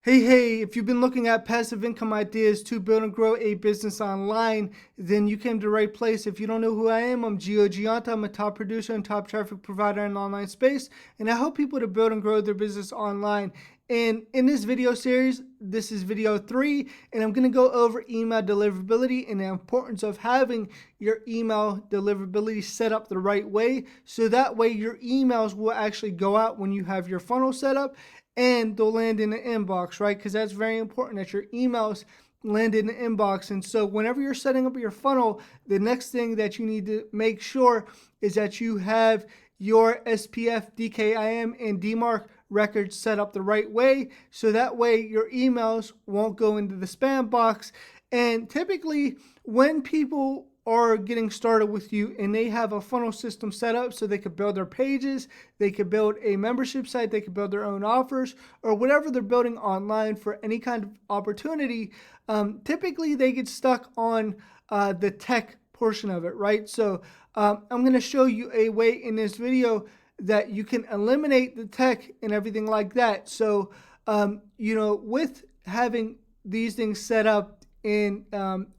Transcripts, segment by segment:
Hey, if you've been looking at passive income ideas to build and grow a business online, then you came to the right place. If you don't know who I am, I'm Gio Gianta. I'm a top producer and top traffic provider in the online space, and I help people to build and grow their business online. And in this video series, this is video 3, and I'm going to go over email deliverability and the importance of having your email deliverability set up the right way, so that way your emails will actually go out when you have your funnel set up, and they'll land in the inbox, right? Because that's very important that your emails land in the inbox. And so whenever you're setting up your funnel, the next thing that you need to make sure is that you have your SPF DKIM and DMARC records set up the right way, so that way your emails won't go into the spam box. And typically when people are getting started with you and they have a funnel system set up so they could build their pages, they could build a membership site, they could build their own offers, or whatever they're building online for any kind of opportunity, typically they get stuck on the tech portion of it, right? So I'm going to show you a way in this video that you can eliminate the tech and everything like that. So, with having these things set up and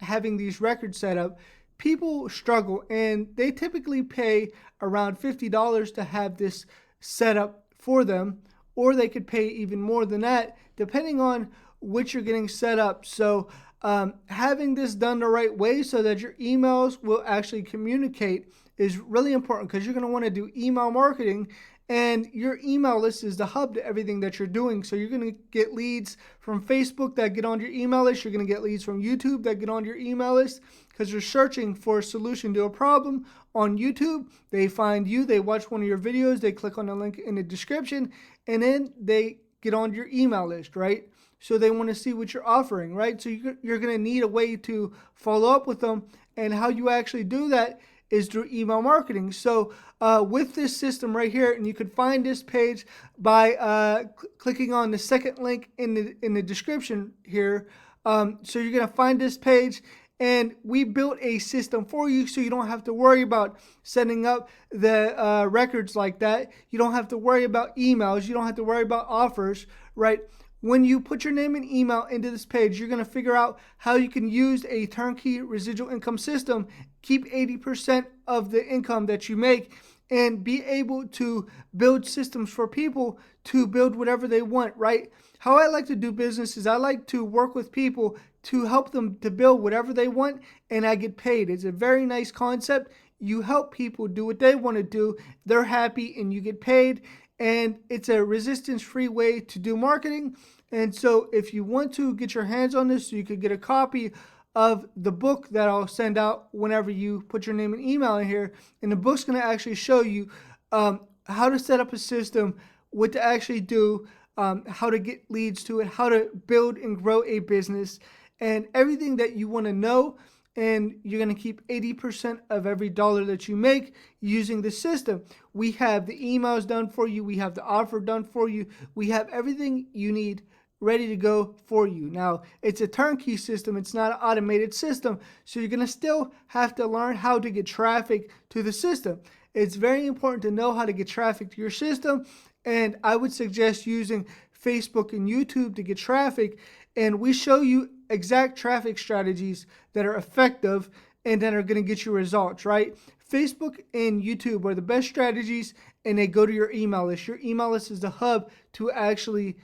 having these records set up, people struggle, and they typically pay around $50 to have this set up for them, or they could pay even more than that depending on what you're getting set up. So having this done the right way so that your emails will actually communicate is really important, because you're going to want to do email marketing, and your email list is the hub to everything that you're doing. So you're going to get leads from Facebook that get on your email list. You're going to get leads from YouTube that get on your email list, because you're searching for a solution to a problem on YouTube. They find you, they watch one of your videos, they click on the link in the description, and then they get on your email list, right? So they want to see what you're offering, right? So you're going to need a way to follow up with them, and how you actually do that is through email marketing. So with this system right here, and you can find this page by clicking on the second link in the description here. So you're going to find this page, and we built a system for you so you don't have to worry about setting up the records like that. You don't have to worry about emails. You don't have to worry about offers, right? When you put your name and email into this page, you're going to figure out how you can use a turnkey residual income system, keep 80% of the income that you make, and be able to build systems for people to build whatever they want, right? How I like to do business is I like to work with people to help them to build whatever they want, and I get paid. It's a very nice concept. You help people do what they want to do, they're happy, and you get paid. And it's a resistance-free way to do marketing. And so if you want to get your hands on this, so you could get a copy of the book that I'll send out whenever you put your name and email in here. And the book's going to actually show you how to set up a system, what to actually do, how to get leads to it, how to build and grow a business, and everything that you want to know. And you're going to keep 80% of every dollar that you make using the system. We have the emails done for you. We have the offer done for you. We have everything you need ready to go for you. Now, it's a turnkey system. It's not an automated system. So you're going to still have to learn how to get traffic to the system. It's very important to know how to get traffic to your system. And I would suggest using Facebook and YouTube to get traffic. And we show you exact traffic strategies that are effective and that are going to get you results, right? Facebook and YouTube are the best strategies, and they go to your email list. Your email list is the hub to actually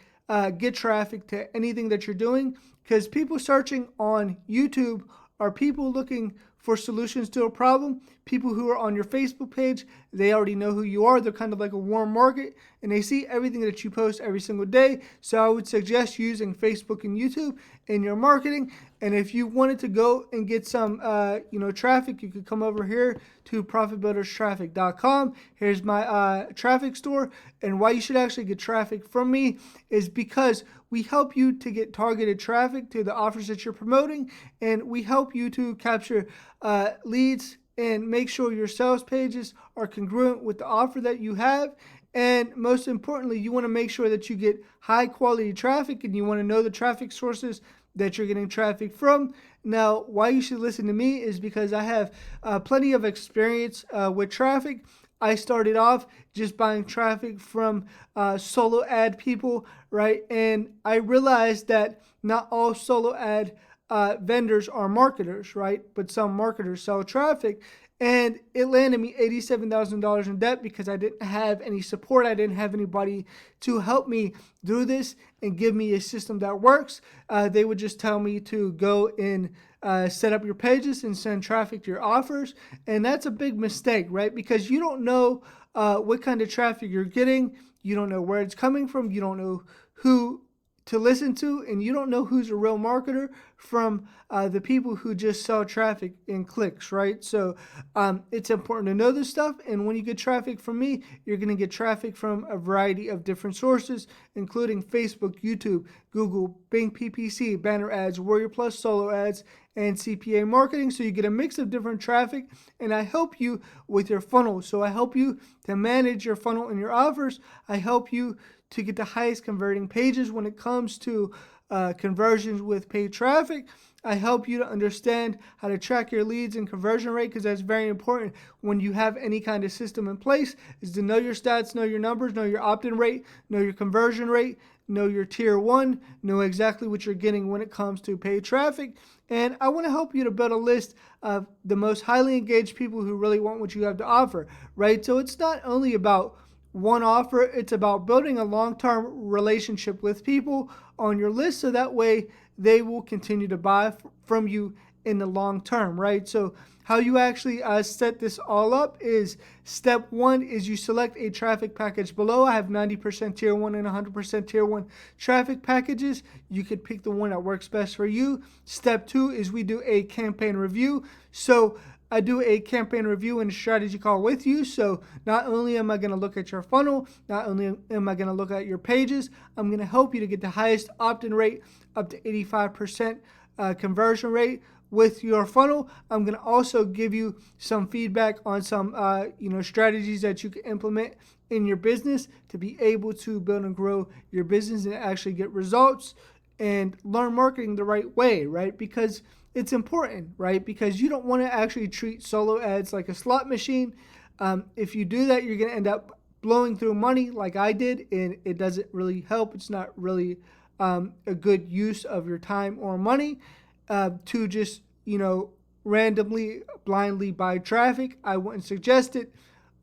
get traffic to anything that you're doing, because people searching on YouTube are people looking for solutions to a problem. People who are on your Facebook page, they already know who you are. They're kind of like a warm market, and they see everything that you post every single day. So I would suggest using Facebook and YouTube in your marketing. And if you wanted to go and get some traffic, you could come over here to profitbuilderstraffic.com. Here's my traffic store. And why you should actually get traffic from me is because we help you to get targeted traffic to the offers that you're promoting, and we help you to capture leads and make sure your sales pages are congruent with the offer that you have. And most importantly, you want to make sure that you get high quality traffic, and you want to know the traffic sources that you're getting traffic from. Now, why you should listen to me is because I have plenty of experience with traffic. I started off just buying traffic from solo ad people, right? And I realized that not all solo ad vendors are marketers, right? But some marketers sell traffic. And it landed me $87,000 in debt because I didn't have any support. I didn't have anybody to help me do this and give me a system that works. They would just tell me to go and set up your pages and send traffic to your offers. And that's a big mistake, right? Because you don't know what kind of traffic you're getting. You don't know where it's coming from. You don't know who to listen to, and you don't know who's a real marketer from the people who just sell traffic in clicks, right? So it's important to know this stuff, and when you get traffic from me, you're going to get traffic from a variety of different sources, including Facebook, YouTube, Google, Bing PPC, banner ads, Warrior Plus solo ads, and CPA marketing. So you get a mix of different traffic, and I help you with your funnel. So I help you to manage your funnel and your offers. I help you to get the highest converting pages when it comes to conversions with paid traffic. I help you to understand how to track your leads and conversion rate, because that's very important when you have any kind of system in place, is to know your stats, know your numbers, know your opt-in rate, know your conversion rate, know your tier 1, know exactly what you're getting when it comes to paid traffic. And I want to help you to build a list of the most highly engaged people who really want what you have to offer, right? So it's not only about one offer, it's about building a long-term relationship with people on your list, so that way they will continue to buy from you in the long term, right? So how you actually set this all up is, step 1 is you select a traffic package below. I have 90% tier 1 and 100% tier 1 traffic packages. You could pick the one that works best for you. Step 2 is we do a campaign review. So I do a campaign review and a strategy call with you. So not only am I going to look at your funnel, not only am I going to look at your pages, I'm going to help you to get the highest opt-in rate, up to 85% conversion rate with your funnel. I'm going to also give you some feedback on some strategies that you can implement in your business to be able to build and grow your business and actually get results and learn marketing the right way, right? Because it's important, right? Because you don't want to actually treat solo ads like a slot machine. If you do that, you're going to end up blowing through money like I did, and it doesn't really help. It's not really a good use of your time or money to just, randomly, blindly buy traffic. I wouldn't suggest it.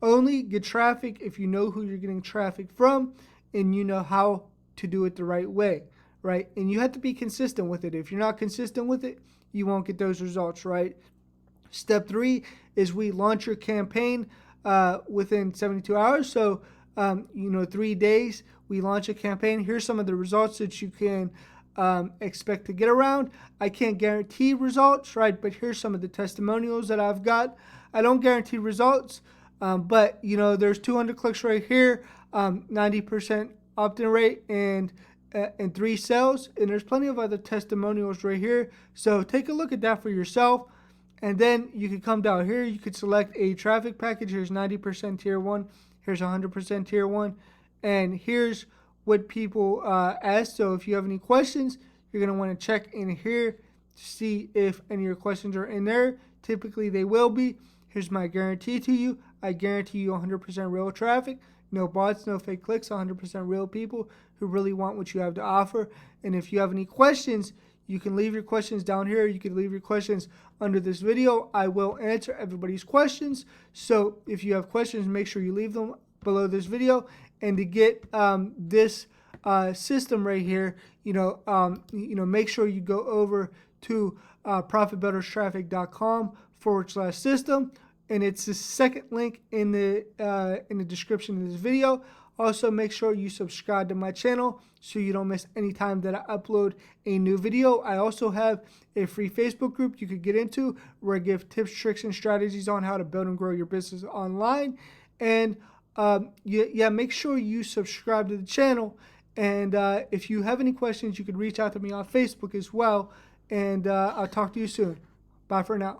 Only get traffic if you know who you're getting traffic from and you know how to do it the right way, right? And you have to be consistent with it. If you're not consistent with it, you won't get those results, right? Step 3 is we launch your campaign within 72 hours. So, 3 days, we launch a campaign. Here's some of the results that you can expect to get around. I can't guarantee results, right? But here's some of the testimonials that I've got. I don't guarantee results, but, there's 200 clicks right here, 90% opt-in rate, and 3 sales, and there's plenty of other testimonials right here. So take a look at that for yourself, and then you can come down here. You could select a traffic package. Here's 90% tier 1, here's 100% tier 1, and here's what people ask. So if you have any questions, you're going to want to check in here to see if any of your questions are in there. Typically they will be. Here's my guarantee to you. I guarantee you 100% real traffic. No bots, no fake clicks, 100% real people who really want what you have to offer. And if you have any questions, you can leave your questions down here. You can leave your questions under this video. I will answer everybody's questions. So if you have questions, make sure you leave them below this video. And to get this system right here, make sure you go over to profitbuilderstraffic.com/system. And it's the second link in the description of this video. Also, make sure you subscribe to my channel so you don't miss any time that I upload a new video. I also have a free Facebook group you could get into where I give tips, tricks, and strategies on how to build and grow your business online. And make sure you subscribe to the channel. And if you have any questions, you can reach out to me on Facebook as well. And I'll talk to you soon. Bye for now.